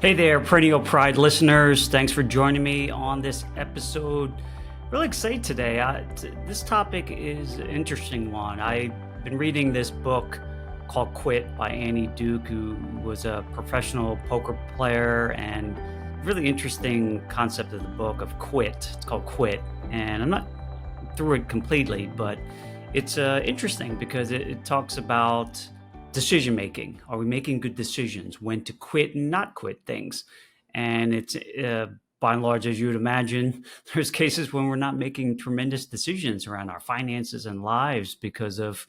Hey there, Perennial Pride listeners. Thanks for joining me on this episode. Really excited today. This topic is an interesting one. I've been reading this book called Quit by Annie Duke, who was a professional poker player, and really interesting concept of the book of quit. It's called Quit, and I'm not through it completely, but it's interesting because it talks about decision making. Are we making good decisions? When to quit and not quit things? And it's by and large, as you would imagine, there's cases when we're not making tremendous decisions around our finances and lives because of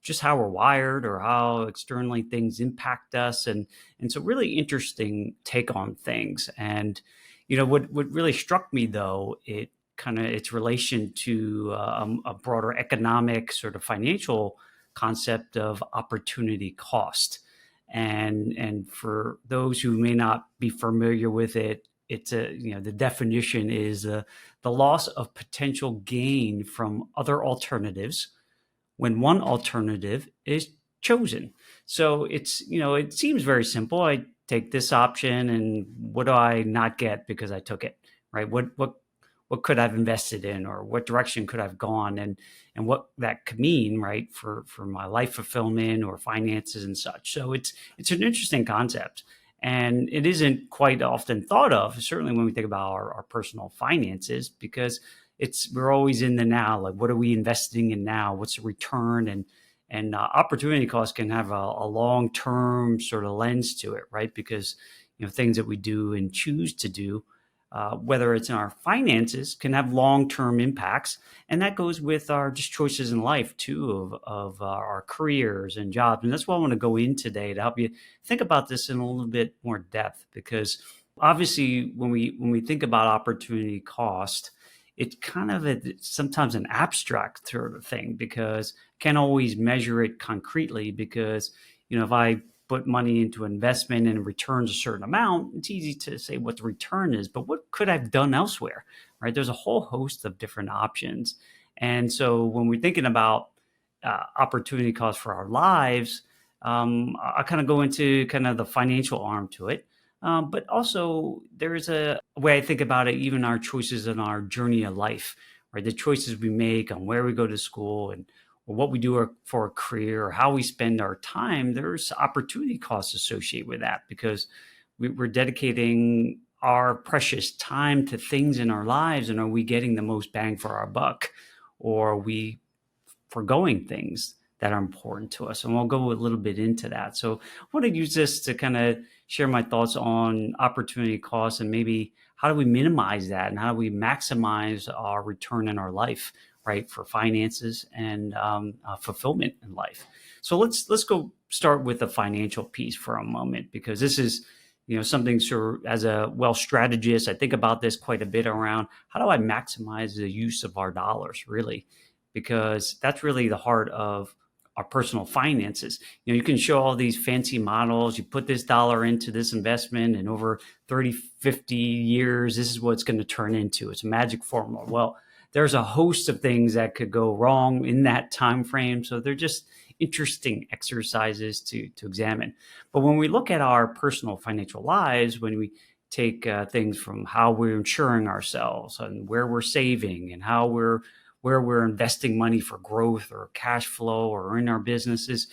just how we're wired or how externally things impact us. And so really interesting take on things. And, what really struck me though, its relation to a broader economic sort of financial concept of opportunity cost. And for those who may not be familiar with it, the definition is the loss of potential gain from other alternatives when one alternative is chosen. So it seems very simple. I take this option, and what do I not get because I took it, right? What could I've invested in, or what direction could I've gone, and what that could mean, right, for my life fulfillment or finances and such. So it's an interesting concept, and it isn't quite often thought of, certainly when we think about our personal finances, because we're always in the now. Like, what are we investing in now? What's the return? And opportunity cost can have a long-term sort of lens to it, right? Because things that we do and choose to do, whether it's in our finances, can have long-term impacts. And that goes with our just choices in life too, of our careers and jobs. And that's what I want to go in today to help you think about this in a little bit more depth, because obviously when we think about opportunity cost, it's kind of sometimes an abstract sort of thing, because can't always measure it concretely, because if I put money into investment and it returns a certain amount, it's easy to say what the return is, but what could I've done elsewhere, right? There's a whole host of different options. And so when we're thinking about opportunity costs for our lives, I kind of go into kind of the financial arm to it. But also there's a way I think about it, even our choices in our journey of life, right? The choices we make on where we go to school and or what we do for a career, or how we spend our time, there's opportunity costs associated with that, because we're dedicating our precious time to things in our lives. And are we getting the most bang for our buck, or are we foregoing things that are important to us? And we'll go a little bit into that. So I want to use this to kind of share my thoughts on opportunity costs, and maybe how do we minimize that, and how do we maximize our return in our life, right, for finances and fulfillment in life. So let's go start with the financial piece for a moment, because this is something sort of, as a wealth strategist, I think about this quite a bit around how do I maximize the use of our dollars, really, because that's really the heart of our personal finances. You can show all these fancy models. You put this dollar into this investment, and over 30, 50 years, this is what it's going to turn into. It's a magic formula. Well, there's a host of things that could go wrong in that time frame. So they're just interesting exercises to examine. But when we look at our personal financial lives, when we take things from how we're insuring ourselves and where we're saving, and where we're investing money for growth or cash flow or in our businesses,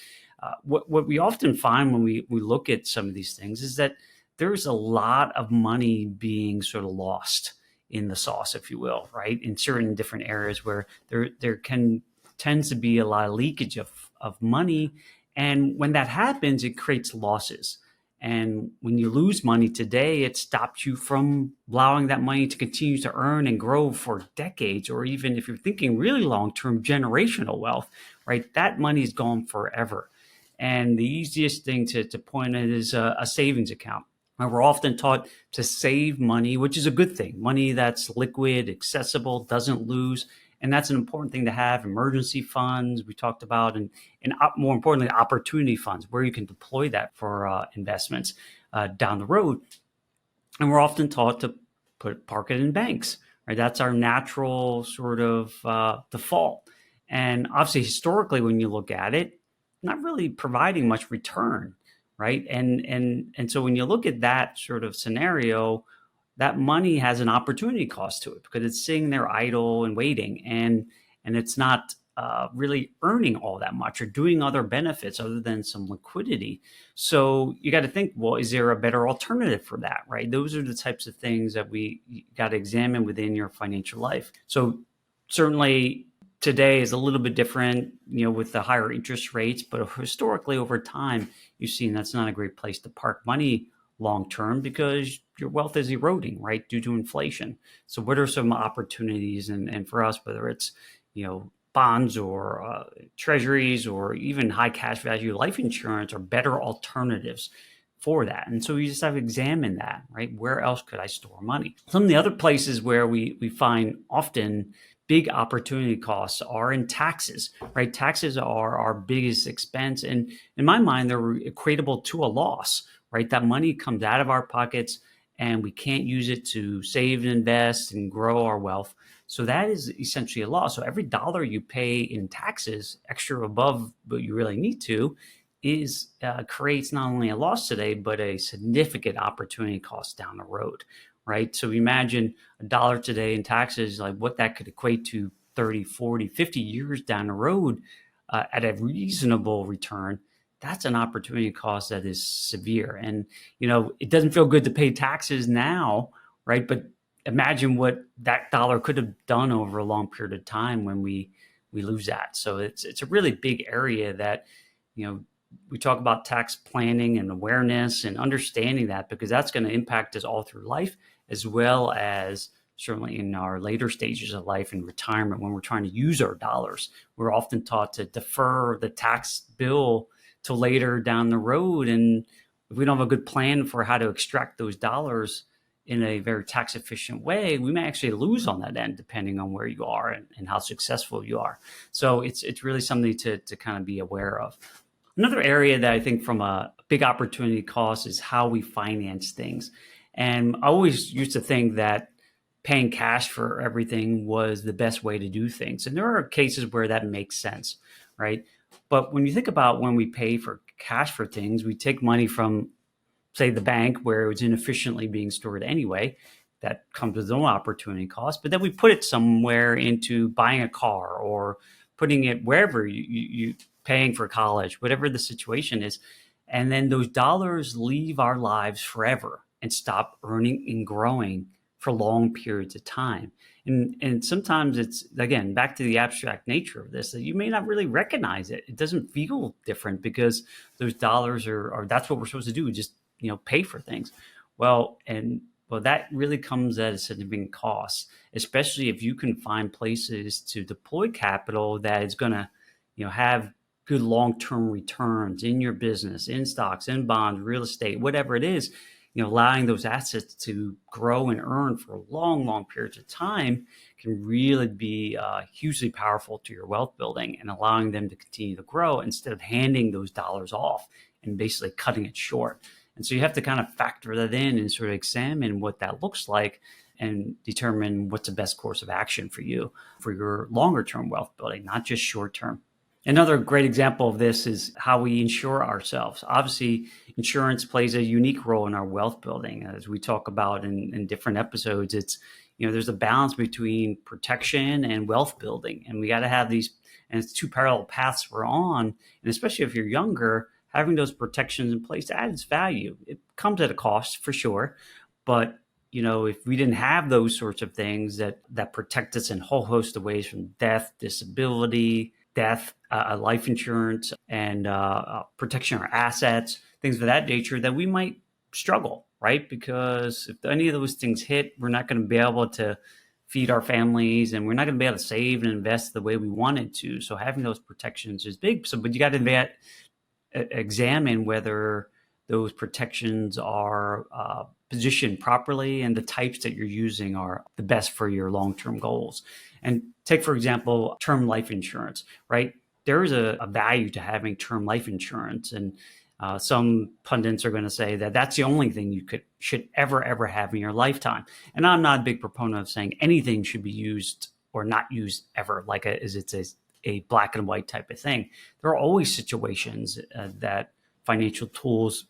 what we often find when we look at some of these things is that there's a lot of money being sort of lost in the sauce, if you will, right? In certain different areas where there tends to be a lot of leakage of money. And when that happens, it creates losses. And when you lose money today, it stops you from allowing that money to continue to earn and grow for decades, or even if you're thinking really long-term, generational wealth, right? That money is gone forever. And the easiest thing to point at is a savings account. We're often taught to save money, which is a good thing. Money that's liquid, accessible, doesn't lose. And that's an important thing to have. Emergency funds, we talked about, and more importantly, opportunity funds, where you can deploy that for investments down the road. And we're often taught to park it in banks, right? That's our natural sort of default. And obviously, historically, when you look at it, not really providing much return, right? And so when you look at that sort of scenario, that money has an opportunity cost to it because it's sitting there idle and waiting, and it's not really earning all that much or doing other benefits other than some liquidity. So you got to think, well, is there a better alternative for that, right? Those are the types of things that we got to examine within your financial life. So certainly today is a little bit different, with the higher interest rates, but historically over time, you've seen that's not a great place to park money long term because your wealth is eroding, right, due to inflation. So what are some opportunities? And for us, whether it's, bonds or treasuries or even high cash value life insurance are better alternatives for that. And so you just have to examine that, right? Where else could I store money? Some of the other places where we find often big opportunity costs are in taxes, right? Taxes are our biggest expense. And in my mind, they're equatable to a loss, right? That money comes out of our pockets and we can't use it to save and invest and grow our wealth. So that is essentially a loss. So every dollar you pay in taxes extra above what you really need to is creates not only a loss today, but a significant opportunity cost down the road, right? So imagine a dollar today in taxes, like what that could equate to 30, 40, 50 years down the road at a reasonable return. That's an opportunity cost that is severe. And, it doesn't feel good to pay taxes now, right? But imagine what that dollar could have done over a long period of time when we lose that. So it's a really big area that, we talk about tax planning and awareness and understanding that, because that's going to impact us all through life, as well as certainly in our later stages of life and retirement when we're trying to use our dollars. We're often taught to defer the tax bill till later down the road. And if we don't have a good plan for how to extract those dollars in a very tax efficient way, we may actually lose on that end, depending on where you are and how successful you are. So it's really something to kind of be aware of. Another area that I think from a big opportunity cost is how we finance things. And I always used to think that paying cash for everything was the best way to do things. And there are cases where that makes sense, right? But when you think about when we pay for cash for things, we take money from, say, the bank where it was inefficiently being stored anyway. That comes with its own opportunity cost. But then we put it somewhere into buying a car or putting it wherever you paying for college, whatever the situation is. And then those dollars leave our lives forever and stop earning and growing for long periods of time. And sometimes it's, again, back to the abstract nature of this, that you may not really recognize it. It doesn't feel different because those dollars are that's what we're supposed to do, just, pay for things. Well, that really comes at a significant cost, especially if you can find places to deploy capital that is going to, have good long-term returns in your business, in stocks, in bonds, real estate, whatever it is. Allowing those assets to grow and earn for long, long periods of time can really be hugely powerful to your wealth building and allowing them to continue to grow instead of handing those dollars off and basically cutting it short. And so you have to kind of factor that in and sort of examine what that looks like and determine what's the best course of action for you for your longer term wealth building, not just short term. Another great example of this is how we insure ourselves. Obviously, insurance plays a unique role in our wealth building. As we talk about in different episodes, it's, there's a balance between protection and wealth building. And we got to have these, and it's two parallel paths we're on. And especially if you're younger, having those protections in place adds value. It comes at a cost for sure. But, if we didn't have those sorts of things that protect us in a whole host of ways, from death, disability, life insurance, and protection of our assets, things of that nature, that we might struggle, right? Because if any of those things hit, we're not going to be able to feed our families, and we're not going to be able to save and invest the way we wanted to. So having those protections is big. But you got to examine whether those protections are positioned properly and the types that you're using are the best for your long-term goals. And take, for example, term life insurance, right? There is a value to having term life insurance. And some pundits are going to say that that's the only thing you should ever have in your lifetime. And I'm not a big proponent of saying anything should be used or not used ever, like it's a black and white type of thing. There are always situations that financial tools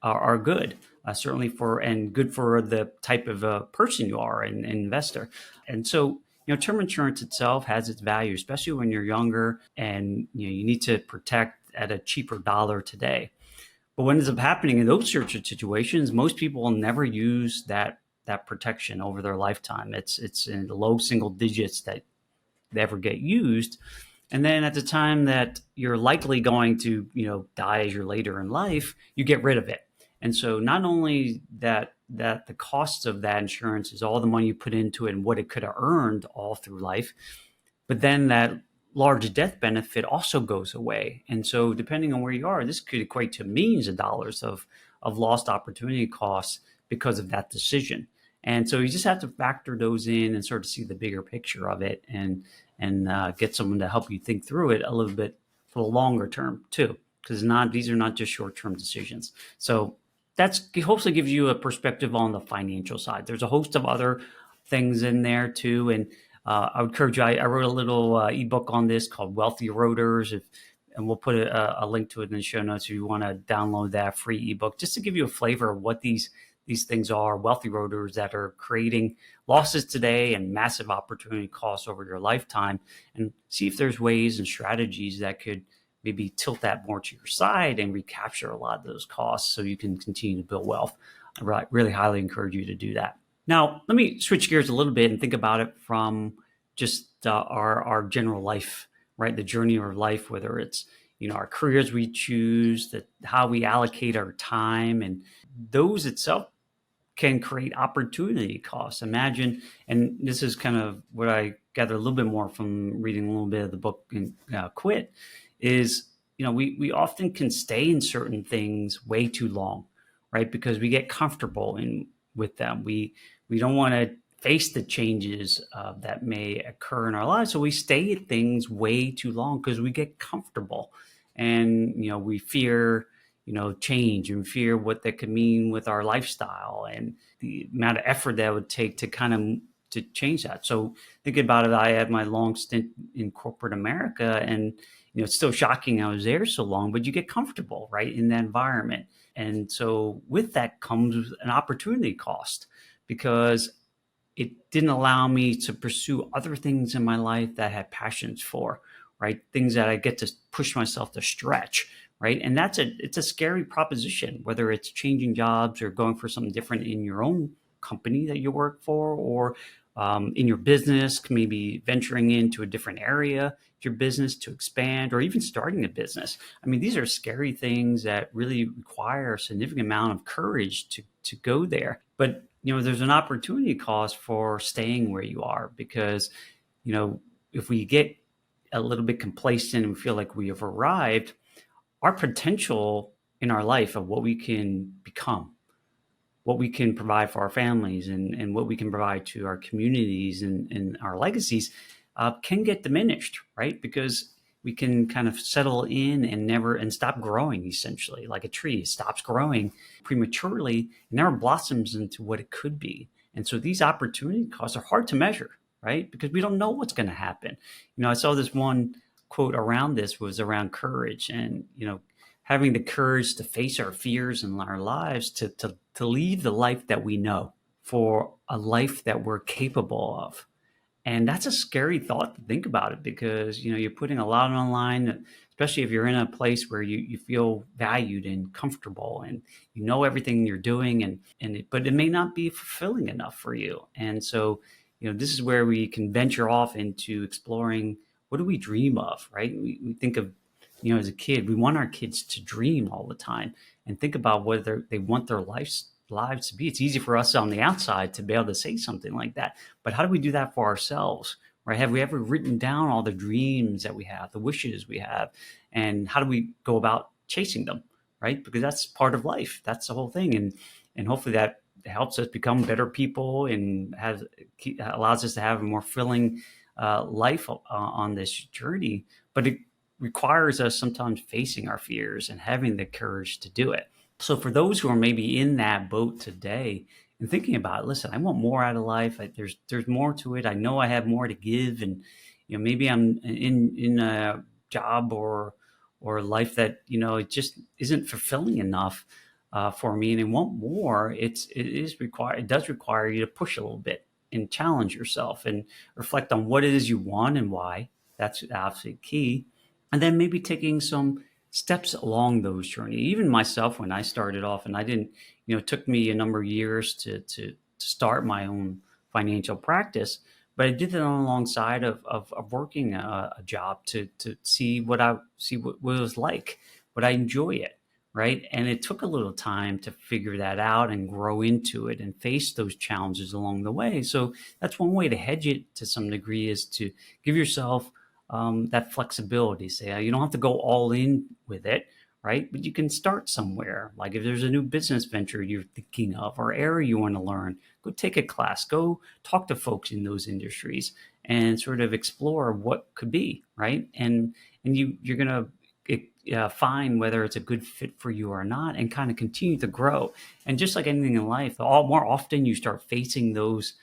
are good, certainly and good for the type of person you are, an investor. And so, term insurance itself has its value, especially when you're younger and you need to protect at a cheaper dollar today. But what ends up happening in those sorts of situations, most people will never use that protection over their lifetime. It's in the low single digits that they ever get used. And then at the time that you're likely going to, die as you're later in life, you get rid of it. And so not only that the cost of that insurance is all the money you put into it and what it could have earned all through life, but then that large death benefit also goes away. And so depending on where you are, this could equate to millions of dollars of lost opportunity costs because of that decision. And so you just have to factor those in and sort of see the bigger picture of it, and get someone to help you think through it a little bit for the longer term too, because these are not just short-term decisions. So that's hopefully gives you a perspective on the financial side. There's a host of other things in there too, and I would encourage you. I wrote a little ebook on this called Wealthy Eroders, and we'll put a link to it in the show notes if you want to download that free ebook, just to give you a flavor of what these things are, wealthy eroders that are creating losses today and massive opportunity costs over your lifetime, and see if there's ways and strategies that could maybe tilt that more to your side and recapture a lot of those costs so you can continue to build wealth. I really highly encourage you to do that. Now, let me switch gears a little bit and think about it from just our general life, right? The journey of our life, whether it's our careers we choose, how we allocate our time, and those itself can create opportunity costs. Imagine, and this is kind of what I gather a little bit more from reading a little bit of the book Quit, is we often can stay in certain things way too long, right? Because we get comfortable with them. We don't want to face the changes that may occur in our lives, so we stay at things way too long because we get comfortable, and we fear change, and fear what that could mean with our lifestyle and the amount of effort that would take to to change that. So thinking about it, I had my long stint in corporate America, and it's still shocking I was there so long, but you get comfortable, right, in that environment. And so with that comes an opportunity cost, because it didn't allow me to pursue other things in my life that I had passions for, right? Things that I get to push myself to stretch, right? And it's a scary proposition, whether it's changing jobs or going for something different in your own company that you work for, or in your business, maybe venturing into a different area of your business to expand, or even starting a business. I mean, these are scary things that really require a significant amount of courage to go there. But there's an opportunity cost for staying where you are, because if we get a little bit complacent and we feel like we have arrived, our potential in our life of what we can become, what we can provide for our families, and what we can provide to our communities and our legacies can get diminished, right? Because we can kind of settle in and stop growing, essentially, like a tree. It stops growing prematurely and never blossoms into what it could be. And so these opportunity costs are hard to measure, right? Because we don't know what's going to happen. I saw this one quote around this was around courage, and having the courage to face our fears in our lives, to leave the life that we know for a life that we're capable of. And that's a scary thought to think about it, because you're putting a lot on the line, especially if you're in a place where you feel valued and comfortable, and everything you're doing, but it may not be fulfilling enough for you. And so this is where we can venture off into exploring, what do we dream of, right? We think of, as a kid, we want our kids to dream all the time and think about whether they want their lives to be. It's easy for us on the outside to be able to say something like that, but how do we do that for ourselves, right? Have we ever written down all the dreams that we have, the wishes we have, and how do we go about chasing them, right? Because that's part of life. That's the whole thing, and hopefully that helps us become better people and allows us to have a more fulfilling life on this journey. But it requires us sometimes facing our fears and having the courage to do it. So for those who are maybe in that boat today and thinking about it, listen, I want more out of life. There's more to it. I know I have more to give, and maybe I'm in a job or life that it just isn't fulfilling enough. for me and I want more, it does require you to push a little bit and challenge yourself and reflect on what it is you want and why. That's absolutely key. And then maybe taking some steps along those journey. Even myself, when I started off, and I didn't, it took me a number of years to start my own financial practice, but I did it alongside of working a job to see what it was like. Would I enjoy it? Right. And it took a little time to figure that out and grow into it and face those challenges along the way. So that's one way to hedge it to some degree, is to give yourself that flexibility. Say, you don't have to go all in with it, right? But you can start somewhere. Like if there's a new business venture you're thinking of or area you want to learn, go take a class, go talk to folks in those industries and sort of explore what could be, right? And you're going to find whether it's a good fit for you or not, and kind of continue to grow. And just like anything in life, more often you start facing those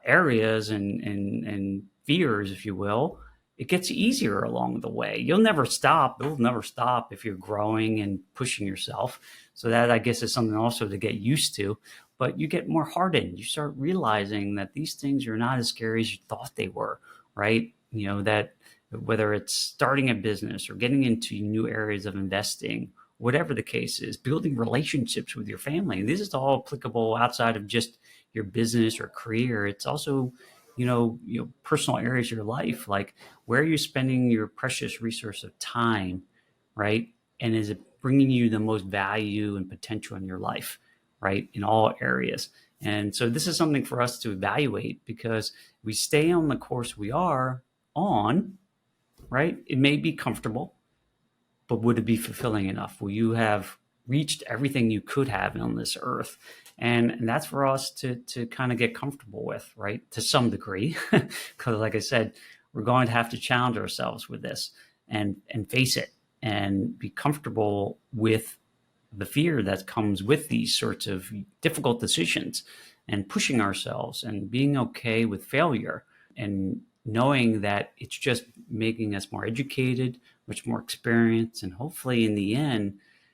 areas and fears, if you will, it gets easier along the way. You'll never stop. It'll never stop if you're growing and pushing yourself. So that, I guess, is something also to get used to. But you get more hardened. You start realizing that these things are not as scary as you thought they were, right? That whether it's starting a business or getting into new areas of investing, whatever the case is, building relationships with your family. And this is all applicable outside of just your business or career. It's also, personal areas of your life, like where are you spending your precious resource of time, right? And is it bringing you the most value and potential in your life, right? In all areas. And so this is something for us to evaluate, because we stay on the course we are on, right? It may be comfortable, but would it be fulfilling enough? Will you have reached everything you could have on this earth? And that's for us to kind of get comfortable with, right? To some degree, because like I said, we're going to have to challenge ourselves with this and face it and be comfortable with the fear that comes with these sorts of difficult decisions, and pushing ourselves and being okay with failure, and knowing that it's just making us more educated, much more experienced, and hopefully in the end,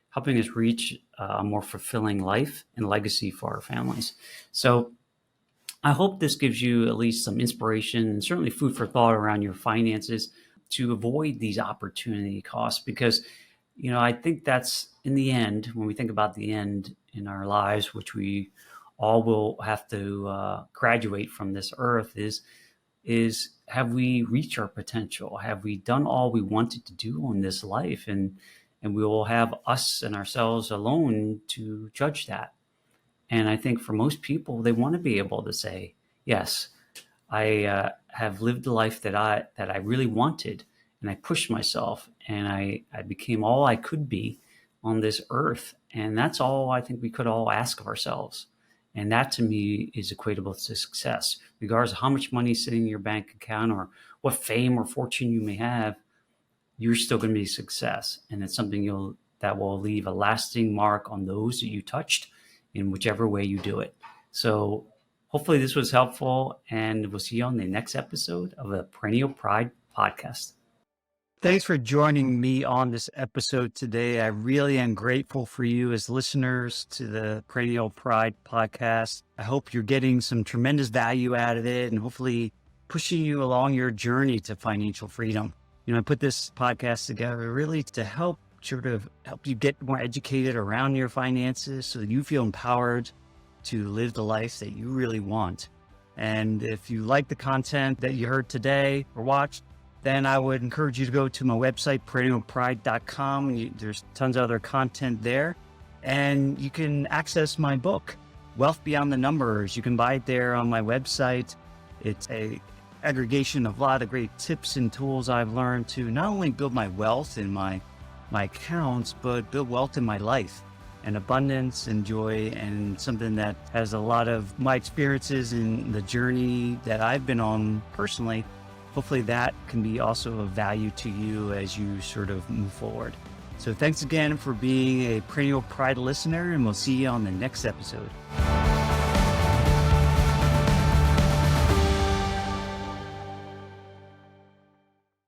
helping us reach a more fulfilling life and legacy for our families. So I hope this gives you at least some inspiration and certainly food for thought around your finances to avoid these opportunity costs, because, I think that's in the end, when we think about the end in our lives, which we all will have to graduate from this earth, is have we reached our potential? Have we done all we wanted to do in this life? And we will have us and ourselves alone to judge that. And I think for most people, they want to be able to say, yes, I have lived the life that I really wanted, and I pushed myself, and I became all I could be on this earth. And that's all I think we could all ask of ourselves. And that, to me, is equatable to success. Regardless of how much money is sitting in your bank account or what fame or fortune you may have, you're still going to be a success. And it's something that will leave a lasting mark on those that you touched in whichever way you do it. So hopefully this was helpful, and we'll see you on the next episode of the Perennial Pride Podcast. Thanks for joining me on this episode today. I really am grateful for you as listeners to the Perennial Pride Podcast. I hope you're getting some tremendous value out of it, and hopefully pushing you along your journey to financial freedom. I put this podcast together really to help you get more educated around your finances so that you feel empowered to live the life that you really want. And if you like the content that you heard today or watched, then I would encourage you to go to my website, perennialpride.com. There's tons of other content there. And you can access my book, Wealth Beyond the Numbers. You can buy it there on my website. It's a aggregation of a lot of great tips and tools I've learned to not only build my wealth in my accounts, but build wealth in my life and abundance and joy, and something that has a lot of my experiences in the journey that I've been on personally. Hopefully that can be also of value to you as you sort of move forward. So thanks again for being a Perennial Pride listener, and we'll see you on the next episode.